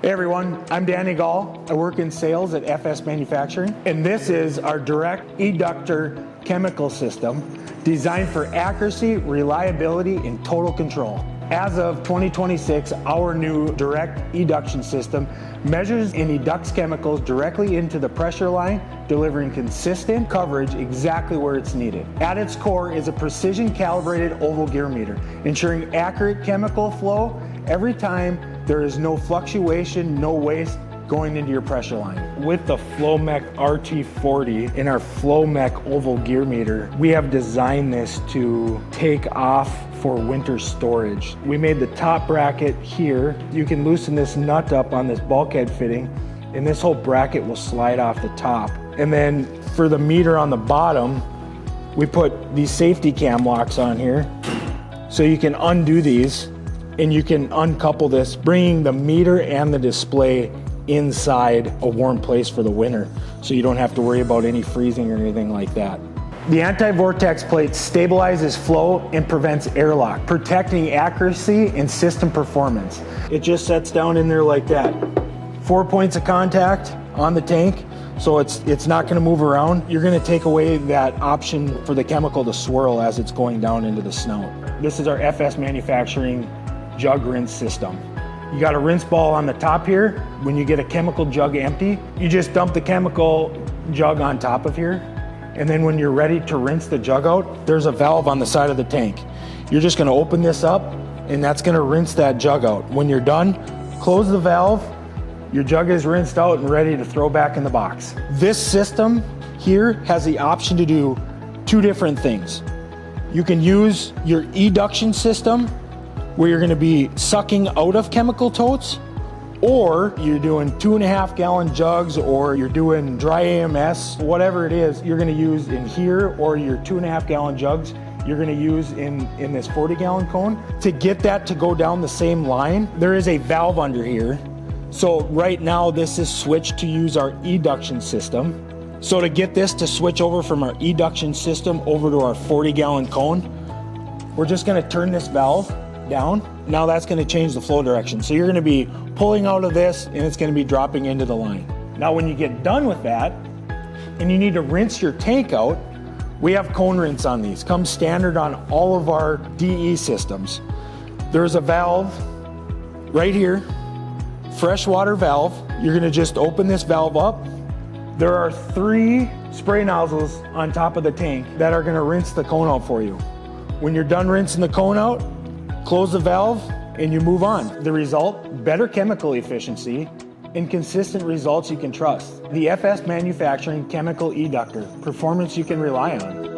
Hey everyone, I'm Danny Gall. I work in sales at FS Manufacturing, and this is our direct Eductor chemical system designed for accuracy, reliability, and total control. As of 2026, our new direct eduction system measures and educts chemicals directly into the pressure line, delivering consistent coverage exactly where it's needed. At its core is a precision calibrated oval gear meter, ensuring accurate chemical flow every time. There is no fluctuation, no waste going into your pressure line. With the Flowmec RT40 in our Flowmec oval gear meter, we have designed this to take off for winter storage. We made the top bracket here. You can loosen this nut up on this bulkhead fitting, and this whole bracket will slide off the top. And then for the meter on the bottom, we put these safety cam locks on here, so you can undo these and you can uncouple this, bringing the meter and the display inside a warm place for the winter, so you don't have to worry about any freezing or anything like that. The Anti-Vortex Plate stabilizes flow and prevents airlock, protecting accuracy and system performance. It just sets down in there like that. 4 points of contact on the tank, so it's not going to move around. You're going to take away that option for the chemical to swirl as it's going down into the snout. This is our FS Manufacturing jug rinse system. You got a rinse ball on the top here. When you get a chemical jug empty, you just dump the chemical jug on top of here. And then when you're ready to rinse the jug out, there's a valve on the side of the tank. You're just gonna open this up, and that's gonna rinse that jug out. When you're done, close the valve. Your jug is rinsed out and ready to throw back in the box. This system here has the option to do two different things. You can use your eduction system, where you're going to be sucking out of chemical totes, or you're doing 2.5 gallon jugs, or you're doing dry AMS, whatever it is, you're going to use in here, or your 2.5 gallon jugs you're going to use in this 40 gallon cone. To get that to go down the same line, there is a valve under here. So right now this is switched to use our eduction system. So to get this to switch over from our eduction system over to our 40 gallon cone, we're just going to turn this valve down. Now that's going to change the flow direction. So you're going to be pulling out of this, and it's going to be dropping into the line. Now when you get done with that and you need to rinse your tank out, we have cone rinse on these. Comes standard on all of our DE systems. There's a valve right here, freshwater valve. You're going to just open this valve up. There are 3 spray nozzles on top of the tank that are going to rinse the cone out for you. When you're done rinsing the cone out, close the valve and you move on. The result, better chemical efficiency and consistent results you can trust. The FS Manufacturing Chemical Eductor, performance you can rely on.